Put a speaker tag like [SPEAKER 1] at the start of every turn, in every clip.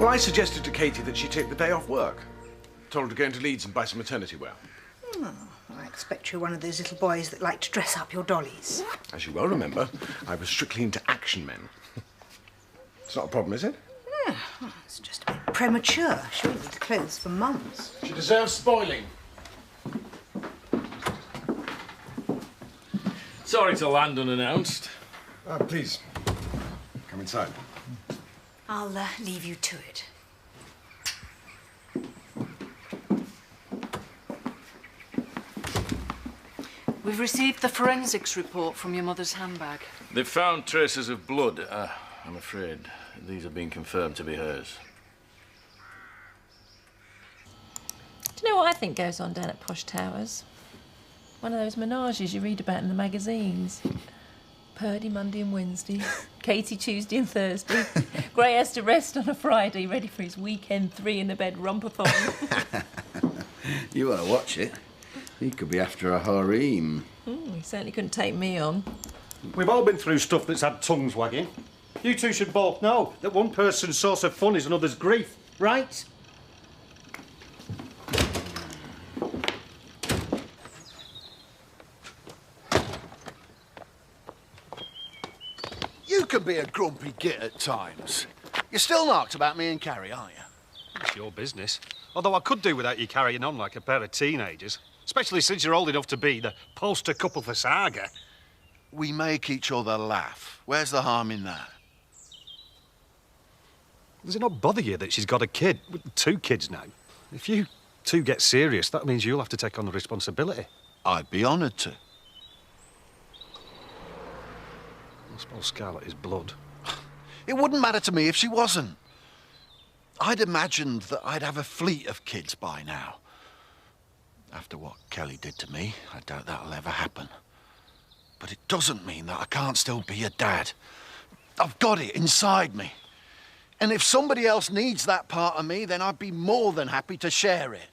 [SPEAKER 1] Well, I suggested to Katie that she take the day off work. Told her to go into Leeds and buy some maternity wear.
[SPEAKER 2] Oh, I expect you're one of those little boys that like to dress up your dollies.
[SPEAKER 1] As you well remember, I was strictly into action men. It's not a problem, is it?
[SPEAKER 2] Yeah, well, it's just a bit premature. She won't need clothes for months.
[SPEAKER 1] She deserves spoiling.
[SPEAKER 3] Sorry to land unannounced.
[SPEAKER 1] Please, come inside.
[SPEAKER 2] I'll leave you to it.
[SPEAKER 4] We've received the forensics report from your mother's handbag.
[SPEAKER 3] They've found traces of blood. I'm afraid these have been confirmed to be hers.
[SPEAKER 5] Do you know what I think goes on down at Posh Towers? One of those menages you read about in the magazines. Purdy Monday and Wednesday, Katie Tuesday and Thursday, Gray has to rest on a Friday, ready for his weekend 3-in-a-bed rompathon.
[SPEAKER 6] You ought to watch it. He could be after a harem.
[SPEAKER 5] He certainly couldn't take me on.
[SPEAKER 7] We've all been through stuff that's had tongues wagging. You two should both know that one person's source of fun is another's grief, right?
[SPEAKER 8] You can be a grumpy git at times. You're still knocked about me and Carrie, aren't you?
[SPEAKER 7] It's your business. Although I could do without you carrying on like a pair of teenagers. Especially since you're old enough to be the poster couple for Saga.
[SPEAKER 8] We make each other laugh. Where's the harm in that?
[SPEAKER 7] Does it not bother you that she's got a kid? 2 kids now. If you two get serious, that means you'll have to take on the responsibility.
[SPEAKER 8] I'd be honoured to.
[SPEAKER 7] I suppose Scarlett is blood.
[SPEAKER 8] It wouldn't matter to me if she wasn't. I'd imagined that I'd have a fleet of kids by now. After what Kelly did to me, I doubt that'll ever happen. But it doesn't mean that I can't still be a dad. I've got it inside me. And if somebody else needs that part of me, then I'd be more than happy to share it.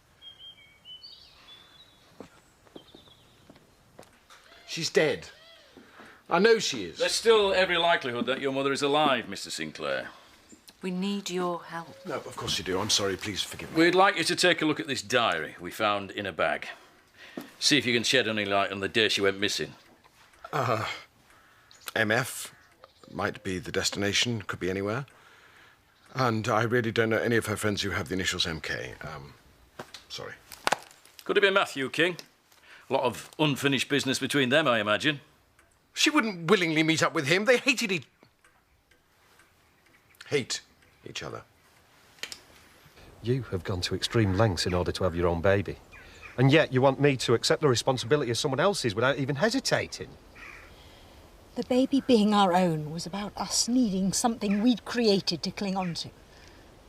[SPEAKER 1] She's dead. I know she is.
[SPEAKER 3] There's still every likelihood that your mother is alive, Mr. Sinclair.
[SPEAKER 4] We need your help.
[SPEAKER 1] No, of course you do. I'm sorry. Please forgive me.
[SPEAKER 3] We'd like you to take a look at this diary we found in a bag. See if you can shed any light on the day she went missing.
[SPEAKER 1] MF might be the destination. Could be anywhere. And I really don't know any of her friends who have the initials MK. Sorry.
[SPEAKER 3] Could have been Matthew King. A lot of unfinished business between them, I imagine.
[SPEAKER 1] She wouldn't willingly meet up with him. They hate each other.
[SPEAKER 7] You have gone to extreme lengths in order to have your own baby. And yet you want me to accept the responsibility of someone else's without even hesitating.
[SPEAKER 9] The baby being our own was about us needing something we'd created to cling on to.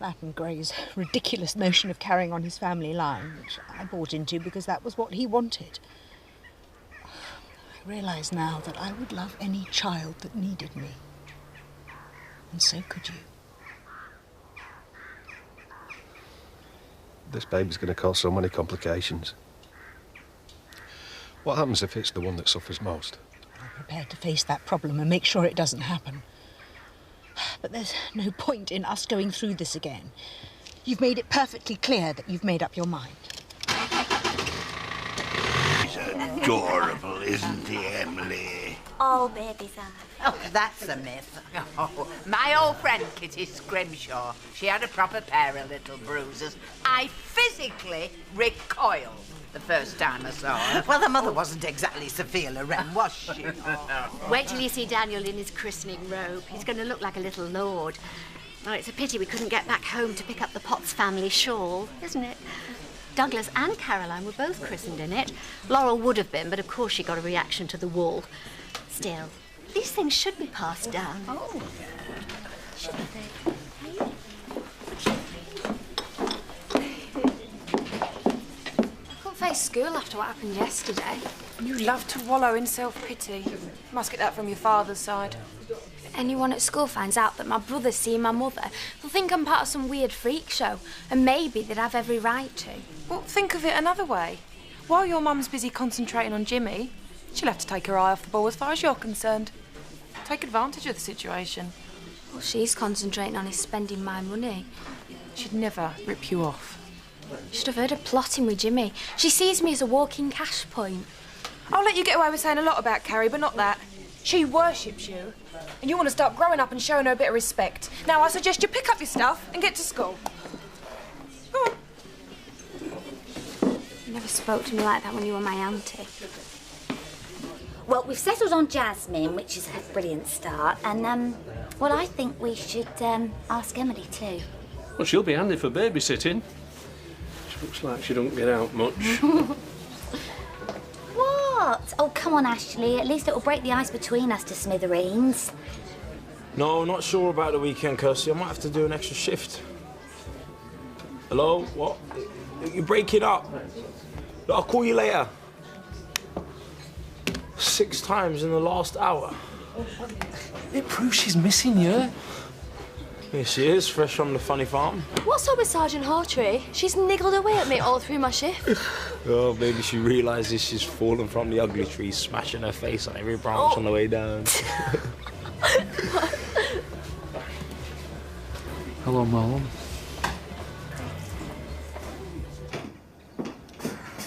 [SPEAKER 9] That and Gray's ridiculous notion of carrying on his family line, which I bought into because that was what he wanted. I realise now that I would love any child that needed me. And so could you.
[SPEAKER 7] This baby's going to cause so many complications. What happens if it's the one that suffers most?
[SPEAKER 9] I'm prepared to face that problem and make sure it doesn't happen. But there's no point in us going through this again. You've made it perfectly clear that you've made up your mind.
[SPEAKER 6] He's adorable, isn't he, Emily?
[SPEAKER 10] All babies are.
[SPEAKER 11] Oh, that's a myth. Oh, my old friend Kitty Scrimshaw, she had a proper pair of little bruises. I physically recoiled the first time I saw her. Well, the mother wasn't exactly Sophia Loren, was she?
[SPEAKER 10] Wait till you see Daniel in his christening robe. He's going to look like a little lord. Oh, it's a pity we couldn't get back home to pick up the Potts family shawl, isn't it? Douglas and Caroline were both christened in it. Laurel would have been, but of course she got a reaction to the wool. Still, these things should be passed down.
[SPEAKER 11] Oh,
[SPEAKER 10] Shouldn't they? I couldn't
[SPEAKER 12] hate school after what happened yesterday.
[SPEAKER 4] You love to wallow in self-pity. Must get that from your father's side.
[SPEAKER 12] If anyone at school finds out that my brother's seeing my mother, they'll think I'm part of some weird freak show, and maybe they'd have every right to.
[SPEAKER 4] Well, think of it another way. While your mum's busy concentrating on Jimmy, she'll have to take her eye off the ball as far as you're concerned. Take advantage of the situation.
[SPEAKER 12] Well, she's concentrating on is spending my money.
[SPEAKER 4] She'd never rip you off.
[SPEAKER 12] You should have heard her plotting with Jimmy. She sees me as a walking cash point.
[SPEAKER 4] I'll let you get away with saying a lot about Carrie, but not that. She worships you, and you want to start growing up and showing her a bit of respect. Now, I suggest you pick up your stuff and get to school. Go on.
[SPEAKER 12] You never spoke to me like that when you were my auntie.
[SPEAKER 10] Well, we've settled on Jasmine, which is a brilliant start, and, well, I think we should ask Emily too.
[SPEAKER 13] Well, she'll be handy for babysitting. She looks like she don't get out much.
[SPEAKER 10] What? Oh, come on, Ashley. At least it'll break the ice between us to smithereens.
[SPEAKER 14] No, not sure about the weekend, Kirsty. I might have to do an extra shift. Hello? What? You're breaking up. Look, I'll call you later. 6 times in the last hour.
[SPEAKER 15] It proves she's missing you.
[SPEAKER 14] Here she is, fresh from the funny farm.
[SPEAKER 16] What's up with Sergeant Hawtrey? She's niggled away at me all through my shift.
[SPEAKER 14] Oh, maybe she realises she's fallen from the ugly tree, smashing her face on every branch on the way down.
[SPEAKER 15] Hello, Mum.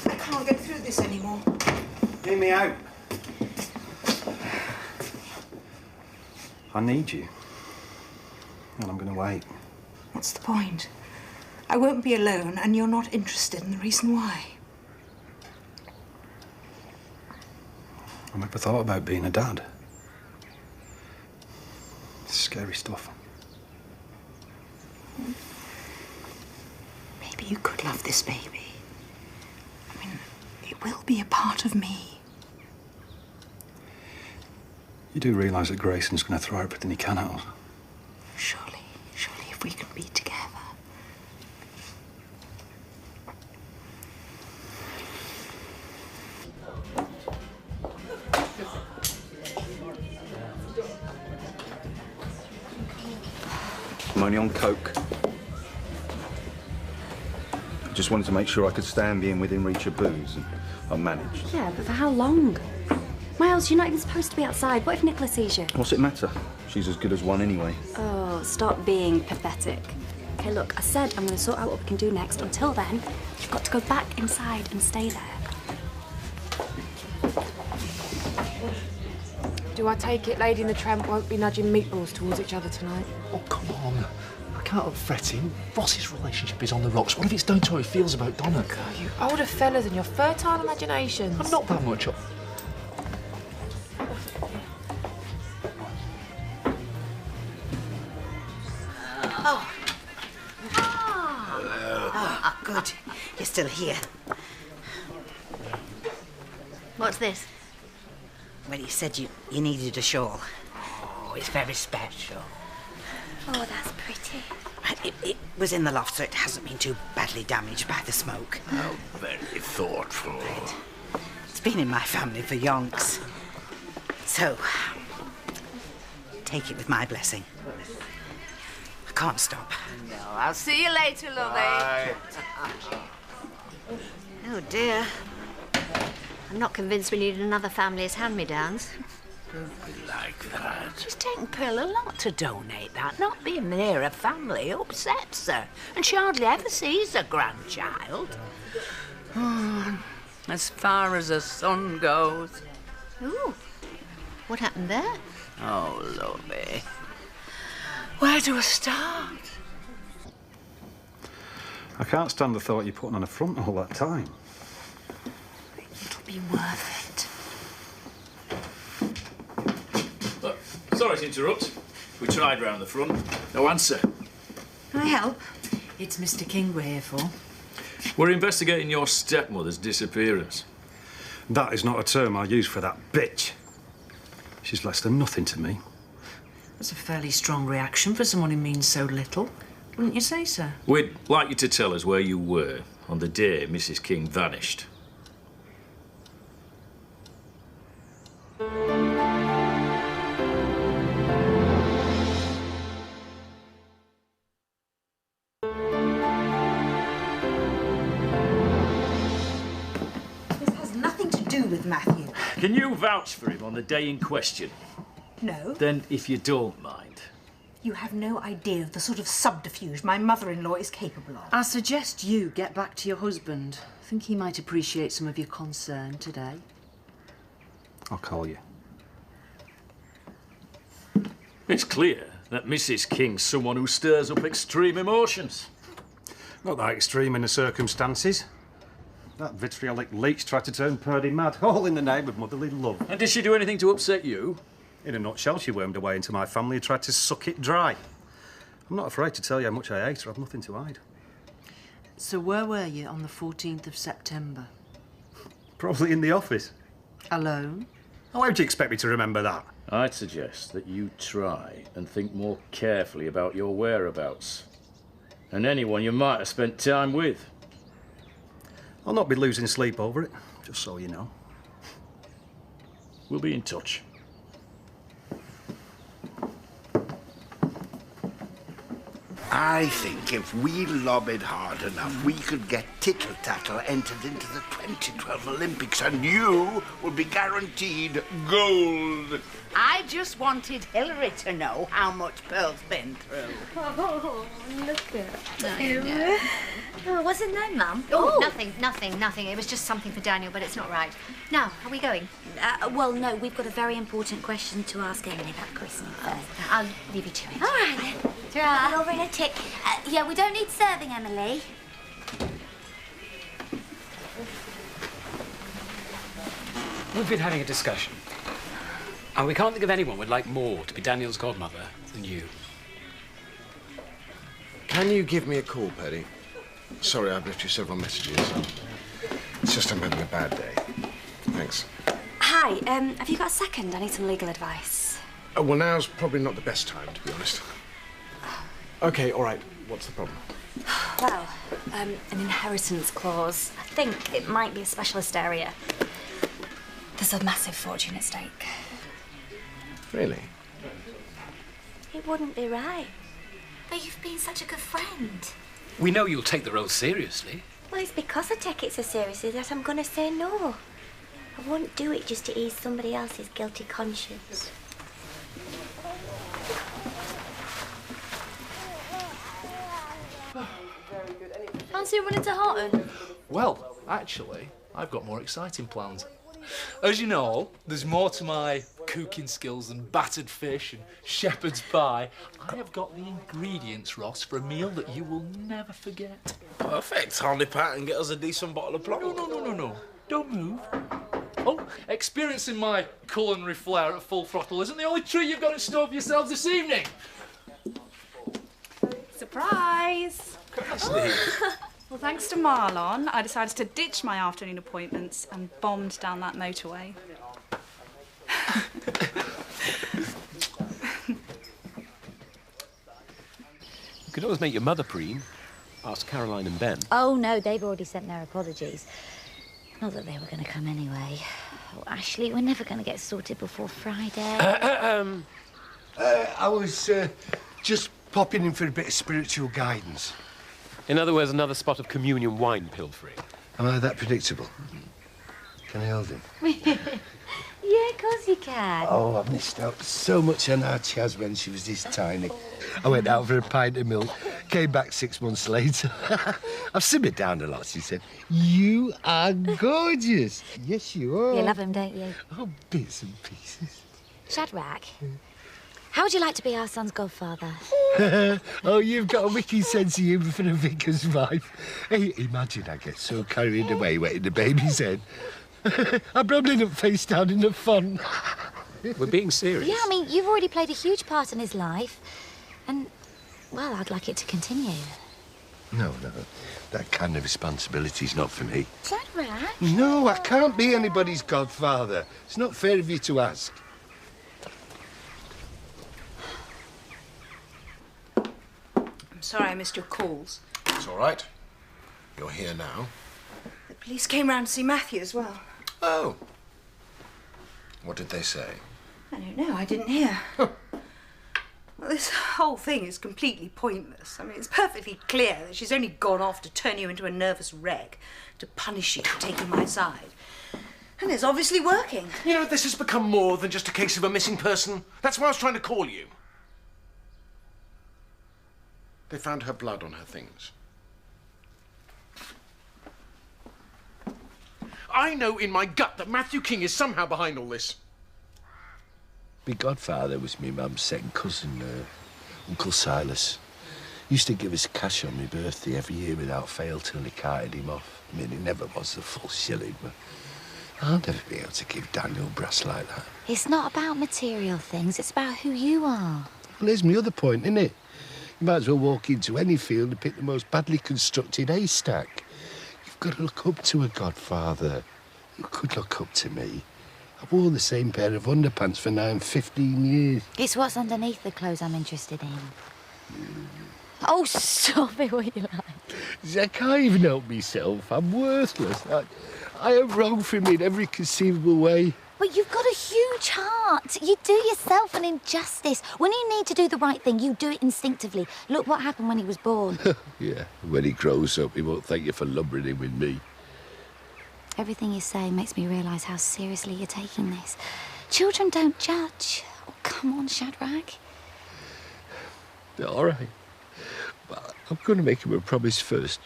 [SPEAKER 2] I can't get through this anymore.
[SPEAKER 7] Hear me out. I need you. And I'm going to wait.
[SPEAKER 2] What's the point? I won't be alone, and you're not interested in the reason why.
[SPEAKER 7] I never thought about being a dad. It's scary stuff.
[SPEAKER 2] Maybe you could love this baby. I mean, it will be a part of me.
[SPEAKER 7] You do realise that Grayson's going to throw everything he can at us?
[SPEAKER 2] Surely if we can be together.
[SPEAKER 17] I'm only on coke. I just wanted to make sure I could stand being within reach of booze, and I managed.
[SPEAKER 18] Yeah, but for how long? Miles, you're not even supposed to be outside. What if Nicola sees you?
[SPEAKER 17] What's it matter? She's as good as one anyway.
[SPEAKER 18] Oh, stop being pathetic. Okay, look, I said I'm going to sort out what we can do next. Until then, you've got to go back inside and stay there.
[SPEAKER 4] Do I take it Lady and the Tramp won't be nudging meatballs towards each other tonight?
[SPEAKER 15] Oh, come on. I can't help fretting. Ross's relationship is on the rocks. What if it's down to how he feels about Donna?
[SPEAKER 4] God, you older fellas and your fertile imaginations.
[SPEAKER 15] I'm not that much up.
[SPEAKER 2] Oh, good. You're still here.
[SPEAKER 10] What's this?
[SPEAKER 2] Well, you said you needed a shawl.
[SPEAKER 11] Oh, it's very special.
[SPEAKER 10] Oh, that's pretty.
[SPEAKER 2] It was in the loft, so it hasn't been too badly damaged by the smoke.
[SPEAKER 8] How very thoughtful.
[SPEAKER 2] It's been in my family for yonks. So, take it with my blessing. I can't stop.
[SPEAKER 11] No, I'll see you later, lovey.
[SPEAKER 8] Bye.
[SPEAKER 10] Oh, dear. I'm not convinced we need another family's hand-me-downs.
[SPEAKER 11] Don't be like that. She's taken Pearl a lot to donate that. Not being near her family upsets her. And she hardly ever sees her grandchild. As far as her son goes.
[SPEAKER 10] Ooh, what happened there?
[SPEAKER 11] Oh, lovey. Where do I start?
[SPEAKER 7] I can't stand the thought of you putting on a front all that time.
[SPEAKER 2] It'll be worth it.
[SPEAKER 3] Sorry to interrupt. We tried round the front. No answer.
[SPEAKER 2] Can I help?
[SPEAKER 19] It's Mr. King we're here for.
[SPEAKER 3] We're investigating your stepmother's disappearance.
[SPEAKER 7] That is not a term I use for that bitch. She's less than nothing to me.
[SPEAKER 19] That's a fairly strong reaction for someone who means so little. Wouldn't you say so?
[SPEAKER 3] We'd like you to tell us where you were on the day Mrs. King vanished.
[SPEAKER 19] do with Matthew.
[SPEAKER 3] Can you vouch for him on the day in question?
[SPEAKER 19] No.
[SPEAKER 3] Then, if you don't mind.
[SPEAKER 19] You have no idea of the sort of subterfuge my mother-in-law is capable of. I suggest you get back to your husband. I think he might appreciate some of your concern today.
[SPEAKER 15] I'll call you.
[SPEAKER 3] It's clear that Mrs. King's someone who stirs up extreme emotions.
[SPEAKER 7] Not that extreme in the circumstances. That vitriolic leech tried to turn Purdy mad, all in the name of motherly love.
[SPEAKER 3] And did she do anything to upset you?
[SPEAKER 7] In a nutshell, she wormed her way into my family and tried to suck it dry. I'm not afraid to tell you how much I hate her. I've nothing to hide.
[SPEAKER 19] So where were you on the 14th of September?
[SPEAKER 7] Probably in the office.
[SPEAKER 19] Alone?
[SPEAKER 7] How would you expect me to remember that?
[SPEAKER 3] I'd suggest that you try and think more carefully about your whereabouts. And anyone you might have spent time with.
[SPEAKER 7] I'll not be losing sleep over it, just so you know.
[SPEAKER 3] We'll be in touch.
[SPEAKER 6] I think if we lobbied hard enough, we could get Tittle Tattle entered into the 2012 Olympics, and you would be guaranteed gold.
[SPEAKER 11] I just wanted Hillary to know how much Pearl's been through.
[SPEAKER 12] Oh, look at him.
[SPEAKER 11] know.
[SPEAKER 12] Oh, what's in there, Mum?
[SPEAKER 10] Oh, nothing. It was just something for Daniel, but it's not right. Now, are we going?
[SPEAKER 12] Well, no, we've got a very important question to ask Emily about christening first.
[SPEAKER 10] I'll leave you to it.
[SPEAKER 12] All right, then.
[SPEAKER 10] Ta-ra.
[SPEAKER 12] Over in a tick. Yeah, we don't need serving, Emily.
[SPEAKER 20] We've been having a discussion. And we can't think of anyone we'd like more to be Daniel's godmother than you.
[SPEAKER 1] Can you give me a call, Purdy? Sorry, I've left you several messages. It's just I'm having a bad day. Thanks.
[SPEAKER 12] Hi, have you got a second? I need some legal advice.
[SPEAKER 1] Oh, well, now's probably not the best time, to be honest. OK, all right. What's the problem?
[SPEAKER 12] Well, an inheritance clause. I think it might be a specialist area. There's a massive fortune at stake.
[SPEAKER 1] Really?
[SPEAKER 12] It wouldn't be right. But you've been such a good friend.
[SPEAKER 20] We know you'll take the role seriously.
[SPEAKER 12] Well, it's because I take it so seriously that I'm going to say no. I won't do it just to ease somebody else's guilty conscience.
[SPEAKER 16] Fancy running to Horton?
[SPEAKER 15] Well, actually, I've got more exciting plans. As you know, there's more to my cooking skills than battered fish and shepherd's pie. I have got the ingredients, Ross, for a meal that you will never forget.
[SPEAKER 14] Perfect. I'll nip out and get us a decent bottle of plum.
[SPEAKER 15] No. Don't move. Oh, experiencing my culinary flair at full throttle isn't the only treat you've got in store for yourselves this evening.
[SPEAKER 21] Surprise! Well, thanks to Marlon, I decided to ditch my afternoon appointments and bombed down that motorway.
[SPEAKER 22] You could always make your mother preen. Ask Caroline and Ben.
[SPEAKER 23] Oh, no, they've already sent their apologies. Not that they were going to come anyway. Oh, Ashley, we're never going to get sorted before Friday.
[SPEAKER 24] I was just popping in for a bit of spiritual guidance.
[SPEAKER 22] In other words, another spot of communion wine pilfering.
[SPEAKER 24] Am I that predictable? Can I hold him?
[SPEAKER 23] Yeah, of course you can.
[SPEAKER 24] Oh, I missed out so much on our Chaz when she was this tiny. I went out for a pint of milk, came back 6 months later. I've simmered down a lot, she said. You are gorgeous. Yes, you are.
[SPEAKER 23] You love him, don't you?
[SPEAKER 24] Oh, bits and pieces.
[SPEAKER 23] Shadrach, how would you like to be our son's godfather?
[SPEAKER 24] Oh, you've got a wicked sense of humour for a vicar's wife. Hey, imagine I get so carried away wetting the baby's head. I'm probably not face down in the font.
[SPEAKER 22] We're being serious.
[SPEAKER 23] Yeah, I mean, you've already played a huge part in his life. And, well, I'd like it to continue.
[SPEAKER 24] No, that kind of responsibility's not for me.
[SPEAKER 23] Shadrach?
[SPEAKER 24] No, I can't be anybody's godfather. It's not fair of you to ask.
[SPEAKER 19] I'm sorry I missed your calls.
[SPEAKER 1] It's all right. You're here now.
[SPEAKER 19] The police came round to see Matthew as well.
[SPEAKER 1] Oh. What did they say?
[SPEAKER 19] I don't know, I didn't hear. Well, this whole thing is completely pointless. I mean, it's perfectly clear that she's only gone off to turn you into a nervous wreck, to punish you for taking my side. And it's obviously working.
[SPEAKER 1] You know, this has become more than just a case of a missing person. That's why I was trying to call you. They found her blood on her things. I know in my gut that Matthew King is somehow behind all this.
[SPEAKER 24] My godfather was my mum's second cousin, Uncle Silas. He used to give us cash on my birthday every year without fail till he carted him off. I mean, it never was the full shilling, but I'll never be able to give Daniel brass like that.
[SPEAKER 23] It's not about material things, it's about who you are.
[SPEAKER 24] Well, there's my other point, isn't it? You might as well walk into any field and pick the most badly constructed haystack. You've got to look up to a godfather. You could look up to me. I've worn the same pair of underpants for now 15 years.
[SPEAKER 23] It's what's underneath the clothes I'm interested in. Oh, stop it, will you like?
[SPEAKER 24] I can't even help myself. I'm worthless. I am wrong for me in every conceivable way.
[SPEAKER 23] But you've got a huge heart. You do yourself an injustice. When you need to do the right thing, you do it instinctively. Look what happened when he was born.
[SPEAKER 24] Yeah, when he grows up, he won't thank you for lumbering him with me.
[SPEAKER 23] Everything you say makes me realise how seriously you're taking this. Children don't judge. Oh, come on, Shadrach.
[SPEAKER 24] All right. But I'm going to make him a promise first.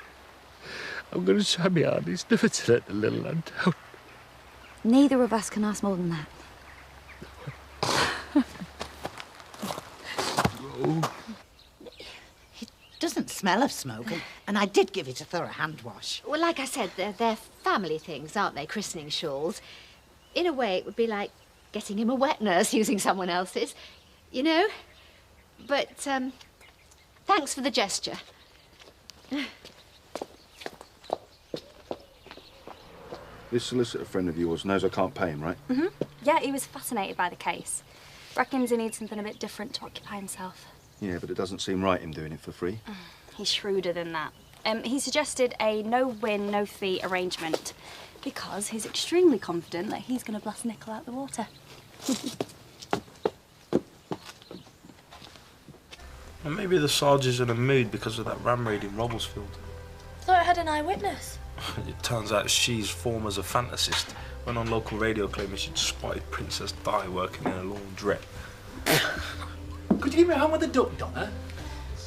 [SPEAKER 24] I'm going to try my hardest never to let the little lad down.
[SPEAKER 23] Neither of us can ask more than that.
[SPEAKER 11] It doesn't smell of smoke, and I did give it a thorough hand wash.
[SPEAKER 10] Well, like I said, they're family things, aren't they? Christening shawls. In a way, it would be like getting him a wet nurse using someone else's, you know? But, thanks for the gesture.
[SPEAKER 5] This solicitor friend of yours knows I can't pay him, right?
[SPEAKER 18] Mm-hmm. Yeah, he was fascinated by the case. Reckons he needs something a bit different to occupy himself.
[SPEAKER 5] Yeah, but it doesn't seem right him doing it for free.
[SPEAKER 18] He's shrewder than that. He suggested a no-win, no-fee arrangement because he's extremely confident that he's going to blast Nickel out the water.
[SPEAKER 14] And maybe the Sarge is in a mood because of that ram raid in Robblesfield.
[SPEAKER 16] Thought I had an eyewitness.
[SPEAKER 14] It turns out she's formed as a fantasist. Went on local radio claiming she'd spotted Princess Di working in a laundrette.
[SPEAKER 15] Could you give me a hand with the duck, Donna?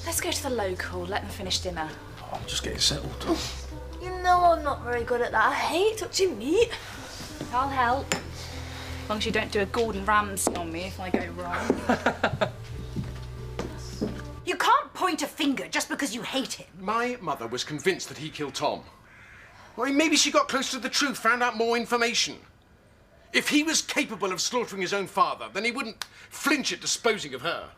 [SPEAKER 21] Let's go to the local, let them finish dinner.
[SPEAKER 14] Oh, I'm just getting settled.
[SPEAKER 16] You know I'm not very good at that. I hate touching meat.
[SPEAKER 21] I'll help. As long as you don't do a Gordon Ramsay on me if I go wrong.
[SPEAKER 19] You can't point a finger just because you hate him.
[SPEAKER 1] My mother was convinced that he killed Tom. Well, maybe she got close to the truth, found out more information. If he was capable of slaughtering his own father, then he wouldn't flinch at disposing of her.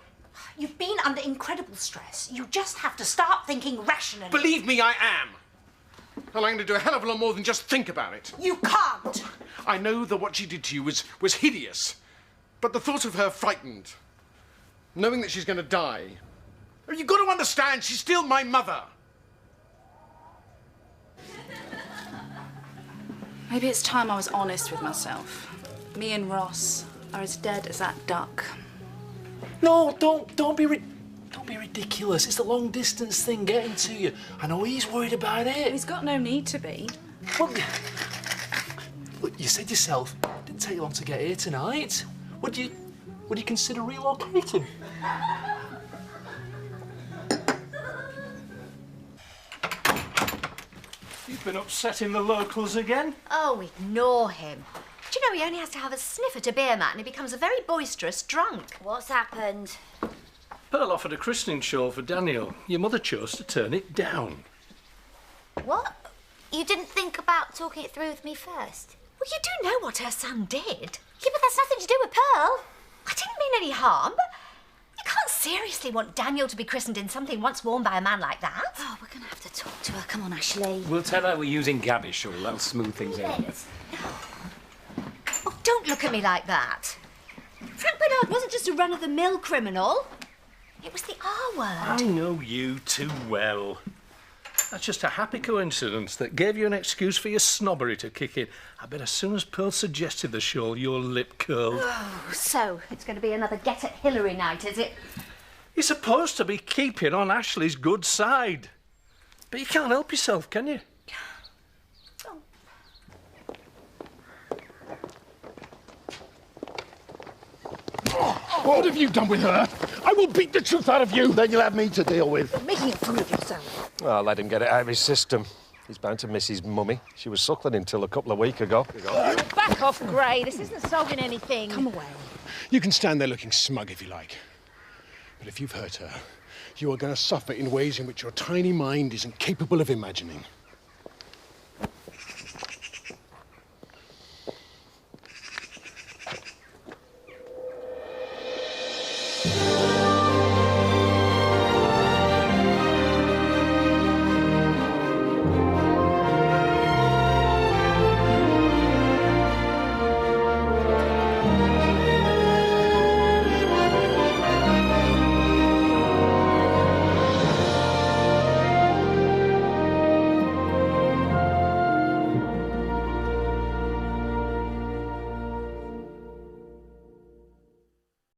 [SPEAKER 19] You've been under incredible stress. You just have to start thinking rationally.
[SPEAKER 1] Believe me, I am. And I'm going to do a hell of a lot more than just think about it.
[SPEAKER 19] You can't.
[SPEAKER 1] I know that what she did to you was hideous. But the thought of her frightened, knowing that she's going to die... You've got to understand, she's still my mother.
[SPEAKER 21] Maybe it's time I was honest with myself. Me and Ross are as dead as that duck.
[SPEAKER 15] No, don't be ridiculous. It's the long distance thing getting to you. I know he's worried about it.
[SPEAKER 21] He's got no need to be.
[SPEAKER 15] Well, look, you said yourself, it didn't take you long to get here tonight. Would you consider relocating?
[SPEAKER 3] You've been upsetting the locals again?
[SPEAKER 10] Oh, ignore him. Do you know he only has to have a sniff at a beer mat and he becomes a very boisterous drunk?
[SPEAKER 23] What's happened?
[SPEAKER 3] Pearl offered a christening shawl for Daniel. Your mother chose to turn it down.
[SPEAKER 23] What? You didn't think about talking it through with me first?
[SPEAKER 10] Well, you do know what her son did. Yeah, but that's nothing to do with Pearl. I didn't mean any harm. You can't seriously want Daniel to be christened in something once worn by a man like that.
[SPEAKER 23] Oh, we're going to have to talk to her. Come on, Ashley.
[SPEAKER 20] We'll tell her we're using Gabby's shawl. That'll smooth things out.
[SPEAKER 10] Oh, don't look at me like that. Frank Bernard wasn't just a run-of-the-mill criminal. It was the R word.
[SPEAKER 3] I know you too well. That's just a happy coincidence that gave you an excuse for your snobbery to kick in. I bet as soon as Pearl suggested the shawl, your lip curled.
[SPEAKER 10] Oh, so it's going to be another get at Hillary night, is it?
[SPEAKER 3] You're supposed to be keeping on Ashley's good side. But you can't help yourself, can you?
[SPEAKER 1] What have you done with her? I will beat the truth out of you.
[SPEAKER 8] Then you'll have me to deal with.
[SPEAKER 19] You're making a fool of yourself.
[SPEAKER 7] Well, let him get it out of his system. He's bound to miss his mummy. She was suckling him till a couple of weeks ago.
[SPEAKER 19] Back off, Gray. This isn't solving anything. Come away.
[SPEAKER 1] You can stand there looking smug if you like. But if you've hurt her, you are going to suffer in ways in which your tiny mind isn't capable of imagining.